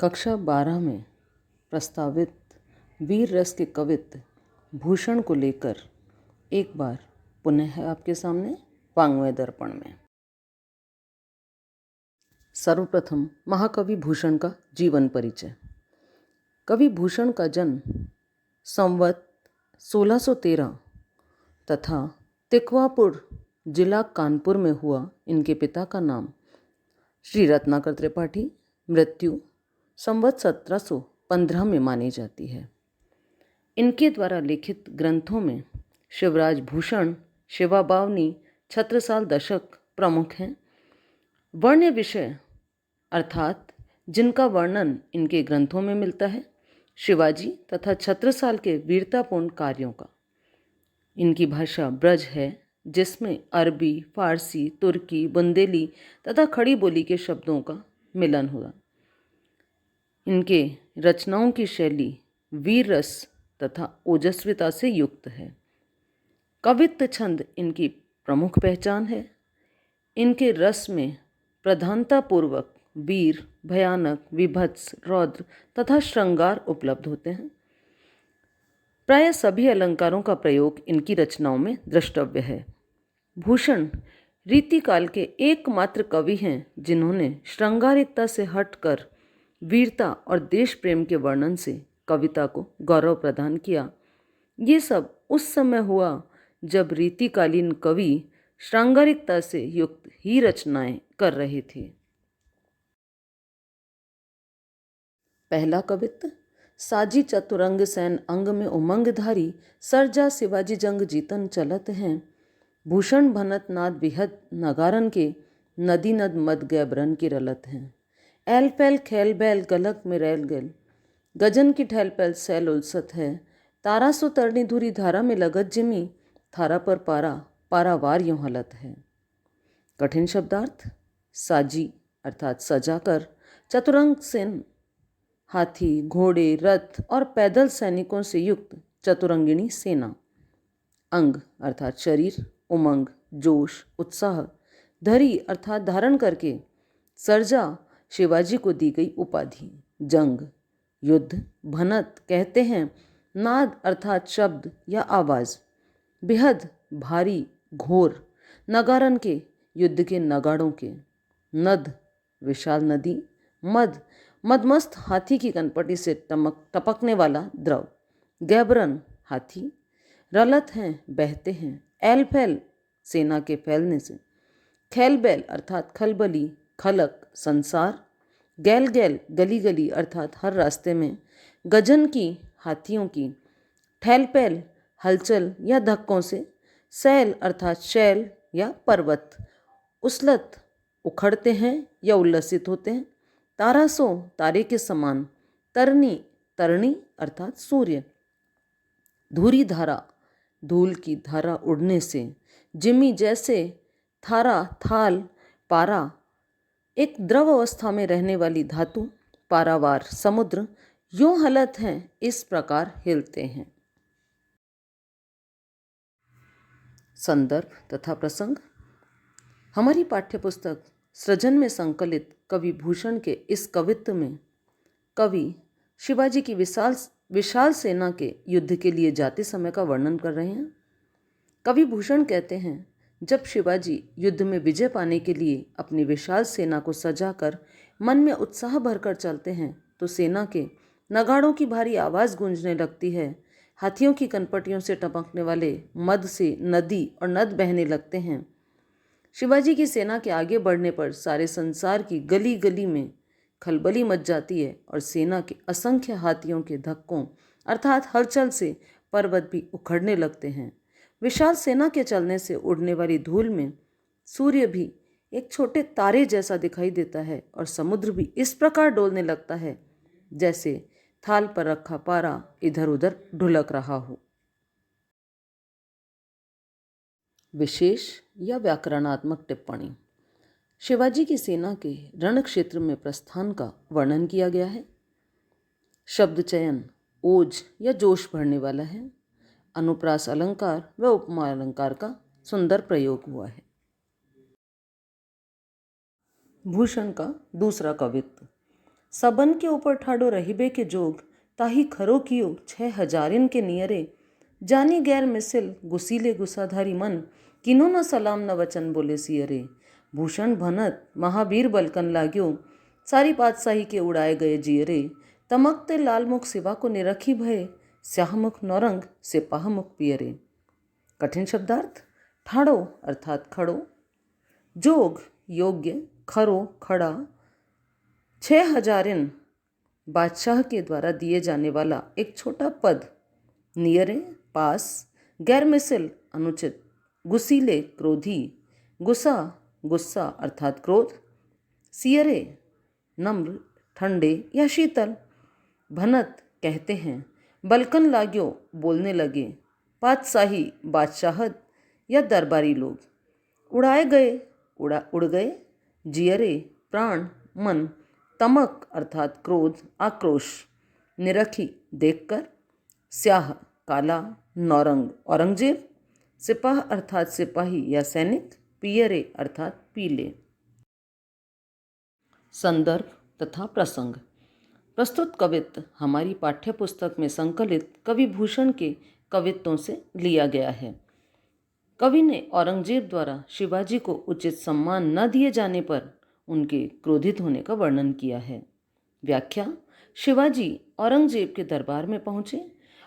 कक्षा 12 में प्रस्तावित वीर रस के कवित्त भूषण को लेकर एक बार पुनः आपके सामने वाङ्मय दर्पण में। सर्वप्रथम महाकवि भूषण का जीवन परिचय। कवि भूषण का जन्म संवत 1613 तथा तिकवापुर जिला कानपुर में हुआ। इनके पिता का नाम श्री रत्नाकर त्रिपाठी, मृत्यु संवत 1715 में मानी जाती है। इनके द्वारा लिखित ग्रंथों में शिवराज भूषण, शिवा बावनी, छत्रसाल दशक प्रमुख हैं। वर्ण्य विषय अर्थात जिनका वर्णन इनके ग्रंथों में मिलता है, शिवाजी तथा छत्रसाल के वीरतापूर्ण कार्यों का। इनकी भाषा ब्रज है, जिसमें अरबी, फारसी, तुर्की, बुंदेली तथा खड़ी बोली के शब्दों का मिलन हुआ। इनके रचनाओं की शैली वीर रस तथा ओजस्विता से युक्त है। कवित्त छंद इनकी प्रमुख पहचान है। इनके रस में प्रधानतापूर्वक वीर, भयानक, विभत्स, रौद्र तथा श्रृंगार उपलब्ध होते हैं। प्राय सभी अलंकारों का प्रयोग इनकी रचनाओं में द्रष्टव्य है। भूषण रीतिकाल के एकमात्र कवि हैं जिन्होंने श्रृंगारिकता से हटकर वीरता और देश प्रेम के वर्णन से कविता को गौरव प्रदान किया। ये सब उस समय हुआ जब रीतिकालीन कवि श्रृंगारिकता से युक्त ही रचनाएं कर रहे थे। पहला कवित्त साजी चतुरंग सैन अंग में उमंगधारी, सरजा शिवाजी जंग जीतन चलत हैं। भूषण भनत नाद विहद नगारन के, नदी नद मद गैबरन की रलत हैं। एल पैल खेल बैल गलक में रैल गल, गजन की ठैल पैल सैल उलसत है। तारा सो तरनी धुरी धारा में लगत जिमी, थारा पर पारा पारावार यूं हलत है। कठिन शब्दार्थ साजी अर्थात सजाकर, चतुरंग सेन हाथी, घोड़े, रथ और पैदल सैनिकों से युक्त चतुरंगिणी सेना। अंग अर्थात शरीर, उमंग, जोश, उत्साह, धरी अर्थात धारण करके, सरजा शिवाजी को दी गई उपाधि। जंग युद्ध, भनत कहते हैं नाद अर्थात शब्द या आवाज़, बेहद भारी, घोर, नगारन के युद्ध के नगाड़ों के, नद विशाल नदी, मद मदमस्त हाथी की कनपटी से टपकने वाला द्रव, गैबरन हाथी, रलत हैं बहते हैं, एल फैल सेना के फैलने से, खैल बैल अर्थात खलबली, खलक संसार, गैल गैल गली गली अर्थात हर रास्ते में, गजन की हाथियों की, ठैल पैल हलचल या धक्कों से, सैल अर्थात शैल या पर्वत, उसलत उखड़ते हैं या उल्लसित होते हैं, तारासो तारे के समान, तरनी तरणी अर्थात सूर्य, धूरी धारा धूल की धारा उड़ने से, जिमी जैसे, थारा थाल, पारा एक द्रव अवस्था में रहने वाली धातु, पारावार समुद्र यूं हलत हैं इस प्रकार हिलते हैं। संदर्भ तथा प्रसंग। हमारी पाठ्यपुस्तक सृजन में संकलित कवि भूषण के इस कवित्त में कवि शिवाजी की विशाल सेना के युद्ध के लिए जाते समय का वर्णन कर रहे हैं। कवि भूषण कहते हैं, जब शिवाजी युद्ध में विजय पाने के लिए अपनी विशाल सेना को सजाकर मन में उत्साह भरकर चलते हैं तो सेना के नगाड़ों की भारी आवाज़ गूंजने लगती है। हाथियों की कनपटियों से टपकने वाले मद से नदी और नद बहने लगते हैं। शिवाजी की सेना के आगे बढ़ने पर सारे संसार की गली गली में खलबली मच जाती है और सेना के असंख्य हाथियों के धक्कों अर्थात हलचल से पर्वत भी उखड़ने लगते हैं। विशाल सेना के चलने से उड़ने वाली धूल में सूर्य भी एक छोटे तारे जैसा दिखाई देता है और समुद्र भी इस प्रकार डोलने लगता है जैसे थाल पर रखा पारा इधर उधर ढुलक रहा हो। विशेष या व्याकरणात्मक टिप्पणी। शिवाजी की सेना के रण क्षेत्र में प्रस्थान का वर्णन किया गया है। शब्द चयन ओज या जोश भरने वाला है। अनुप्रास अलंकार व उपमा अलंकार का सुंदर प्रयोग हुआ है। भूषण का दूसरा कवित्त सबन के ऊपर ठाडो रहीबे के जोग, ताही खरो कियो 6,000 के नियरे, जानी गैर मिसिल गुसीले गुसाधारी मन, किनो न सलाम न वचन बोले सियरे। भूषण भनत महावीर बलकन लाग्यो, सारी पातशाही के उड़ाए गए जियरे। तमकते लाल मुख सिवा को निरखी भय, स्याह मुख नौरंग सिपाह मुख पियरे। कठिन शब्दार्थ। ठाड़ो अर्थात खड़ो, जोग योग्य, खरो खड़ा, 6,000 बादशाह के द्वारा दिए जाने वाला एक छोटा पद, नियरे पास, गैर मिसिल अनुचित, गुसीले क्रोधी, गुस्सा गुस्सा अर्थात क्रोध, सियरे नम्र ठंडे या शीतल, भनत कहते हैं, बलकन लाग्यो बोलने लगे, पातशाही बादशाहत या दरबारी लोग, उड़ाए गए उड़ गए, जियरे प्राण मन, तमक अर्थात क्रोध आक्रोश, निरखी देखकर, स्याह काला, नौरंग औरंगजेब, सिपाह अर्थात सिपाही या सैनिक, पियरे अर्थात पीले। संदर्भ तथा प्रसंग। प्रस्तुत कवित्व हमारी पाठ्य पुस्तक में संकलित कवि भूषण के कवित्वों से लिया गया है। कवि ने औरंगजेब द्वारा शिवाजी को उचित सम्मान न दिए जाने पर उनके क्रोधित होने का वर्णन किया है। व्याख्या। शिवाजी औरंगजेब के दरबार में पहुंचे।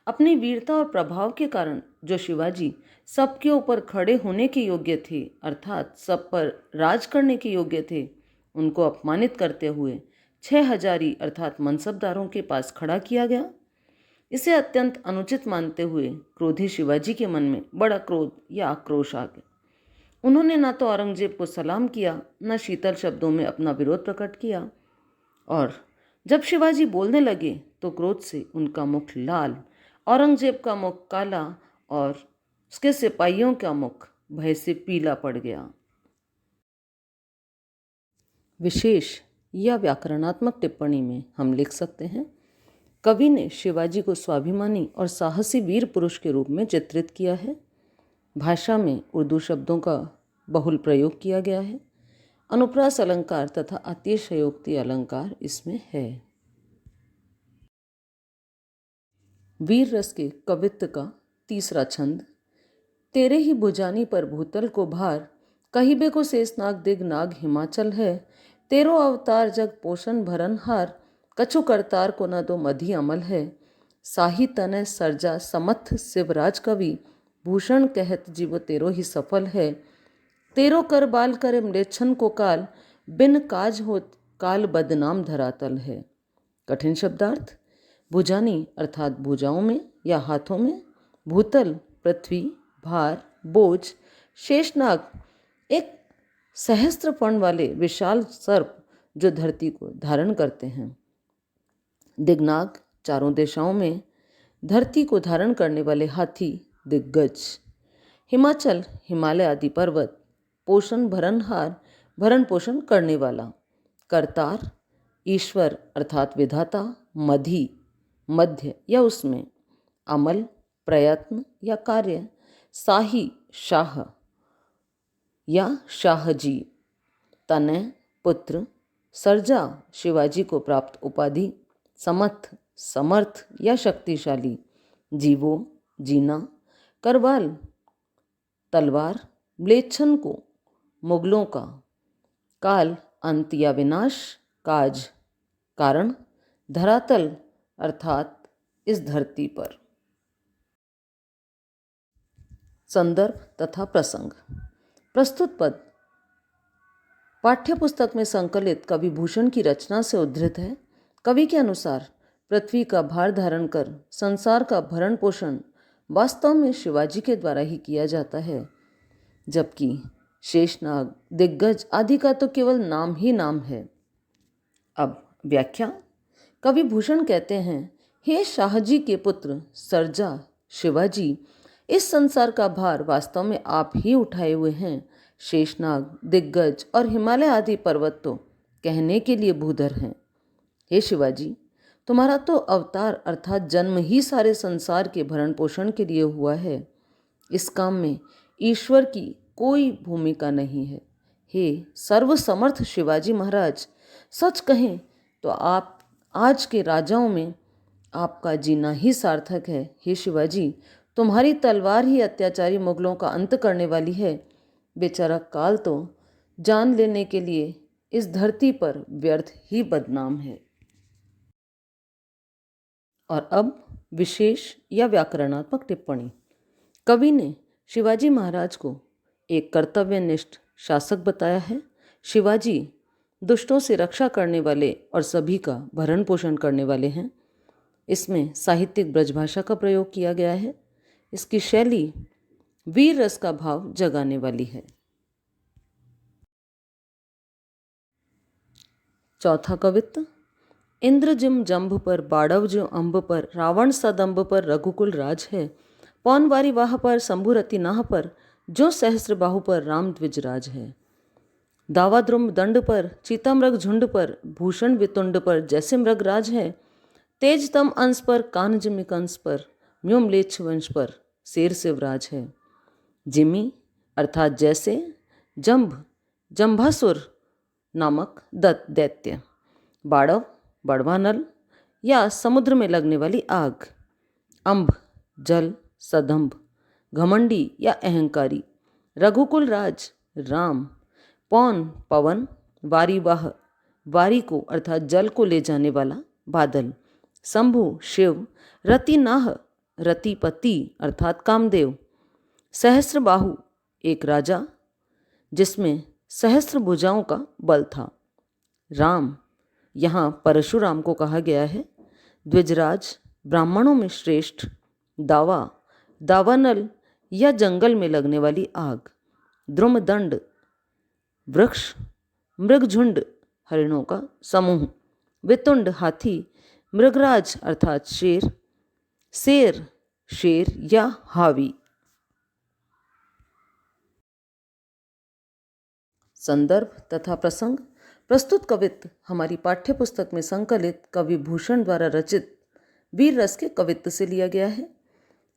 अपनी वीरता और प्रभाव के कारण जो शिवाजी सबके ऊपर खड़े होने के योग्य थे, अर्थात सब पर राज करने के योग्य थे, उनको अपमानित करते हुए 6,000 अर्थात मनसबदारों के पास खड़ा किया गया। इसे अत्यंत अनुचित मानते हुए क्रोधी शिवाजी के मन में बड़ा क्रोध या आक्रोश आ गया। उन्होंने न तो औरंगजेब को सलाम किया, न शीतल शब्दों में अपना विरोध प्रकट किया, और जब शिवाजी बोलने लगे तो क्रोध से उनका मुख लाल, औरंगजेब का मुख काला और उसके सिपाहियों का मुख भय से पीला पड़ गया। विशेष या व्याकरणात्मक टिप्पणी में हम लिख सकते हैं, कवि ने शिवाजी को स्वाभिमानी और साहसी वीर पुरुष के रूप में चित्रित किया है। भाषा में उर्दू शब्दों का बहुल प्रयोग किया गया है। अनुप्रास अलंकार तथा अतिशयोक्ति अलंकार इसमें है। वीर रस के कवित्व का तीसरा छंद। तेरे ही भुजानी पर भूतल को भार, कहिबे को शेषनाग दिग नाग हिमाचल है, तेरो अवतार जग पोषण भरन हार, कछु करतार को न दो मधी अमल है, साही तनय सर्जा समथ शिवराज कवि, भूषण कहत जीवो तेरो ही सफल है, तेरो कर बाल करे म्लेच्छन को काल, बिन काज होत काल बदनाम धरातल है। कठिन शब्दार्थ। भुजानी अर्थात भुजाओं में या हाथों में, भूतल पृथ्वी, भार बोझ, शेषनाग एक सहस्त्र वाले विशाल सर्प जो धरती को धारण करते हैं, दिग्नाग चारों दिशाओं में धरती को धारण करने वाले हाथी दिग्गज, हिमाचल हिमालय आदि पर्वत, पोषण भरनहार भरण पोषण करने वाला, करतार ईश्वर अर्थात विधाता, मधी मध्य या उसमें, अमल प्रयत्न या कार्य, शाही शाह या शाहजी, तनय पुत्र, सर्जा शिवाजी को प्राप्त उपाधि, समर्थ समर्थ या शक्तिशाली, जीवो जीना, करवाल तलवार, म्लेच्छन को मुगलों का, काल अंत या विनाश, काज कारण, धरातल अर्थात इस धरती पर। संदर्भ तथा प्रसंग। प्रस्तुत पद पाठ्यपुस्तक में संकलित कवि भूषण की रचना से उद्धृत है। कवि के अनुसार पृथ्वी का भार धारण कर संसार का भरण पोषण वास्तव में शिवाजी के द्वारा ही किया जाता है, जबकि शेषनाग दिग्गज आदि का तो केवल नाम ही नाम है। अब व्याख्या। कवि भूषण कहते हैं, हे शाहजी के पुत्र सर्जा शिवाजी, इस संसार का भार वास्तव में आप ही उठाए हुए हैं। शेषनाग दिग्गज और हिमालय आदि पर्वत तो कहने के लिए भूधर हैं। हे शिवाजी, तुम्हारा तो अवतार अर्थात जन्म ही सारे संसार के भरण पोषण के लिए हुआ है। इस काम में ईश्वर की कोई भूमिका नहीं है। हे सर्वसमर्थ शिवाजी महाराज, सच कहें तो आप आज के राजाओं में आपका जीना ही सार्थक है। हे शिवाजी, तुम्हारी तलवार ही अत्याचारी मुगलों का अंत करने वाली है। बेचारा काल तो जान लेने के लिए इस धरती पर व्यर्थ ही बदनाम है। और अब विशेष या व्याकरणात्मक टिप्पणी। कवि ने शिवाजी महाराज को एक कर्तव्यनिष्ठ शासक बताया है। शिवाजी दुष्टों से रक्षा करने वाले और सभी का भरण पोषण करने वाले हैं। इसमें साहित्यिक ब्रजभाषा का प्रयोग किया गया है। इसकी शैली वीर रस का भाव जगाने वाली है। चौथा कवित्त। इंद्र जिम जंभ पर बाड़व जो अंब पर, रावण सदंब पर रघुकुल राज है। पौन वारी वाह पर शंभुरति नाह पर, जो सहस्र बाहु पर राम द्विज राज है। दावा द्रुम दंड पर, चीता मृग झुंड पर, भूषण वितुंड पर जैसे मृग राज है। तेज तम अंश पर, कान जिमि कंस पर, म्योमलेच्छ वंश पर शेर शिवराज है। जिमि अर्थात जैसे, जंभ जंभासुर नामक दैत्य, बाड़व बड़वा नल या समुद्र में लगने वाली आग, अंब जल सदंभ घमंडी या अहंकारी, रघुकुल राज राम, पौन पवन, वारी वाह वारी को अर्थात जल को ले जाने वाला बादल, शंभु शिव, रति नाह रतिपति अर्थात कामदेव, सहस्र बाहु एक राजा जिसमें सहस्र भुजाओं का बल था। राम यहाँ परशुराम को कहा गया है। द्विजराज ब्राह्मणों में श्रेष्ठ, दावा दावानल या जंगल में लगने वाली आग, द्रुमदंड वृक्ष, मृगझुंड हरिणों का समूह, वितुंड हाथी, मृगराज अर्थात शेर, शेर शेर या हावी। संदर्भ तथा प्रसंग। प्रस्तुत कवित्त हमारी पाठ्य पुस्तक में संकलित कवि भूषण द्वारा रचित वीर रस के कवित्त से लिया गया है।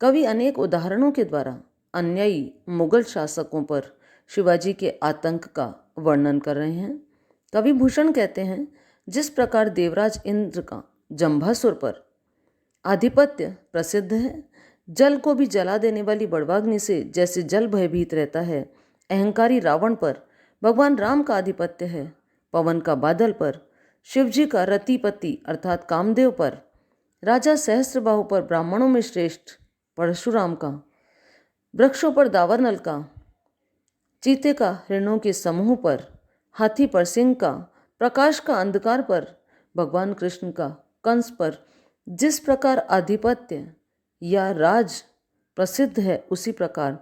कवि अनेक उदाहरणों के द्वारा अन्यायी मुगल शासकों पर शिवाजी के आतंक का वर्णन कर रहे हैं। कवि भूषण कहते हैं, जिस प्रकार देवराज इंद्र का जंभासुर पर आधिपत्य प्रसिद्ध है, जल को भी जला देने वाली बड़वाग्नि से जैसे जल भयभीत रहता है, अहंकारी रावण पर भगवान राम का आधिपत्य है, पवन का बादल पर, शिवजी का रतिपति अर्थात कामदेव पर, राजा सहस्त्रबाहु पर ब्राह्मणों में श्रेष्ठ परशुराम का, वृक्षों पर दावानल का, चीते का हरिणों के समूह पर, हाथी पर सिंह का, प्रकाश का अंधकार पर, भगवान कृष्ण का कंस पर जिस प्रकार आधिपत्य या राज प्रसिद्ध है, उसी प्रकार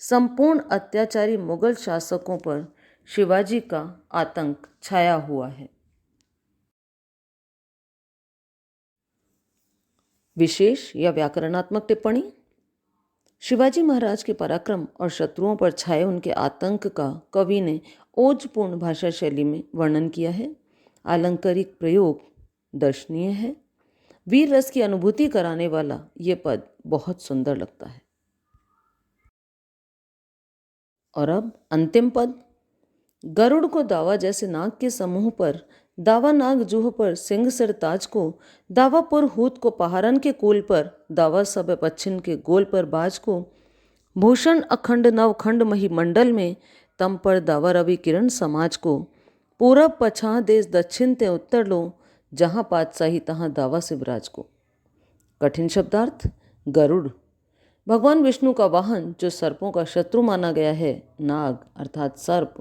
संपूर्ण अत्याचारी मुगल शासकों पर शिवाजी का आतंक छाया हुआ है। विशेष या व्याकरणात्मक टिप्पणी। शिवाजी महाराज के पराक्रम और शत्रुओं पर छाए उनके आतंक का कवि ने ओजपूर्ण भाषा शैली में वर्णन किया है। आलंकारिक प्रयोग दर्शनीय है। वीर रस की अनुभूति कराने वाला ये पद बहुत सुंदर लगता है। और अब अंतिम पद। गरुड़ को दावा जैसे नाग के समूह पर, दावा नाग जूह पर सिंह सिर ताज को, दावापुर हूत को पहारन के कूल पर, दावा सब पच्छिन के गोल पर बाज को, भूषण अखंड नवखंड महीमंडल में, तम पर दावा रवि किरण समाज को, पूरब पछाह देश दक्षिण ते उत्तर लो, जहाँ पातशाही तहाँ दावा शिवराज को। कठिन शब्दार्थ। गरुड़ भगवान विष्णु का वाहन जो सर्पों का शत्रु माना गया है। नाग अर्थात सर्प,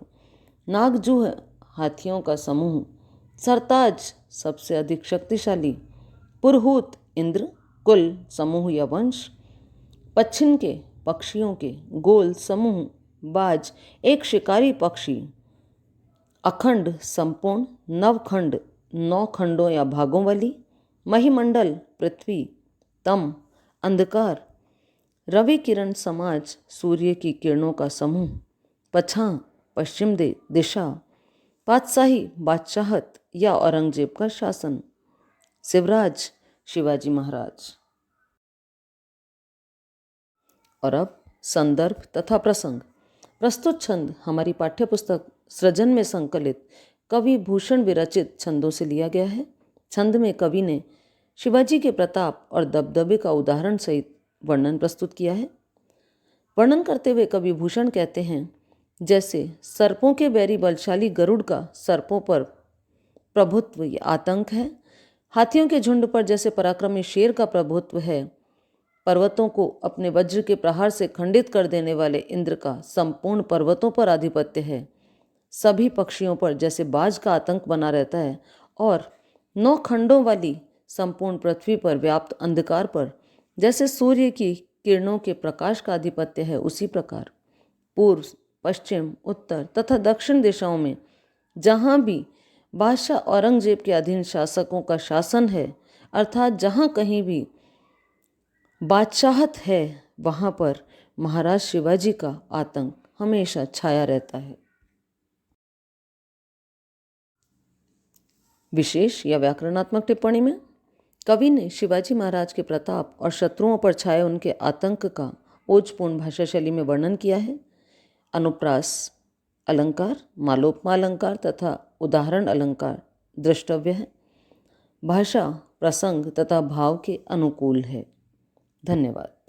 नागजूह हाथियों का समूह, सरताज सबसे अधिक शक्तिशाली, पुरहूत इंद्र कुल समूह या वंश, पश्चिम के पक्षियों के गोल समूह, बाज एक शिकारी पक्षी, अखंड संपूर्ण, नवखंड 9 खंडों या भागों वाली, महीमंडल पृथ्वी, तम अंधकार, रवि किरण समाज सूर्य की किरणों का समूह, पछां पश्चिम दिशा, पातशाही बादशाहत या औरंगजेब का शासन, शिवराज शिवाजी महाराज। और अब संदर्भ तथा प्रसंग। प्रस्तुत छंद हमारी पाठ्यपुस्तक सृजन में संकलित कवि भूषण विरचित छंदों से लिया गया है। छंद में कवि ने शिवाजी के प्रताप और दबदबे का उदाहरण सहित वर्णन प्रस्तुत किया है। वर्णन करते हुए कवि भूषण कहते हैं, जैसे सर्पों के बैरी बलशाली गरुड़ का सर्पों पर प्रभुत्व या आतंक है, हाथियों के झुंड पर जैसे पराक्रमी शेर का प्रभुत्व है, पर्वतों को अपने वज्र के प्रहार से खंडित कर देने वाले इंद्र का संपूर्ण पर्वतों पर आधिपत्य है, सभी पक्षियों पर जैसे बाज का आतंक बना रहता है और 9 खंडों वाली संपूर्ण पृथ्वी पर व्याप्त अंधकार पर जैसे सूर्य की किरणों के प्रकाश का आधिपत्य है, उसी प्रकार पूर्व, पश्चिम, उत्तर तथा दक्षिण दिशाओं में जहाँ भी बादशाह औरंगजेब के अधीन शासकों का शासन है, अर्थात जहाँ कहीं भी बादशाहत है, वहाँ पर महाराज शिवाजी का आतंक हमेशा छाया रहता है। विशेष या व्याकरणात्मक टिप्पणी में कवि ने शिवाजी महाराज के प्रताप और शत्रुओं पर छाए उनके आतंक का ओजपूर्ण भाषा शैली में वर्णन किया है। अनुप्रास अलंकार, मालोपमा अलंकार तथा उदाहरण अलंकार द्रष्टव्य है। भाषा प्रसंग तथा भाव के अनुकूल है। धन्यवाद।